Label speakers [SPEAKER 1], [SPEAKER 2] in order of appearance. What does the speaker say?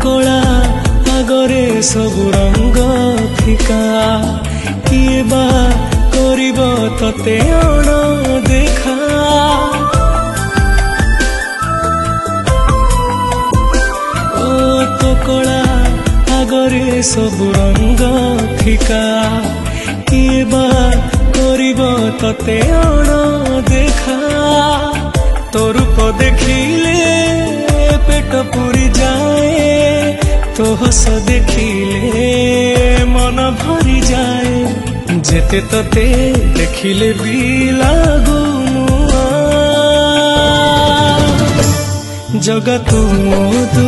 [SPEAKER 1] कला आगरे सब रंग फिका किए बा करिब तते अण देखा ओ तो कला आगरे सब रंग फिका किए बा करिब तते अण देखा तो रूप देखिले पेट पूरी जाए तो हस देखिले मन भरी जाए जेते तते देखिले भी लागू जगत मोदु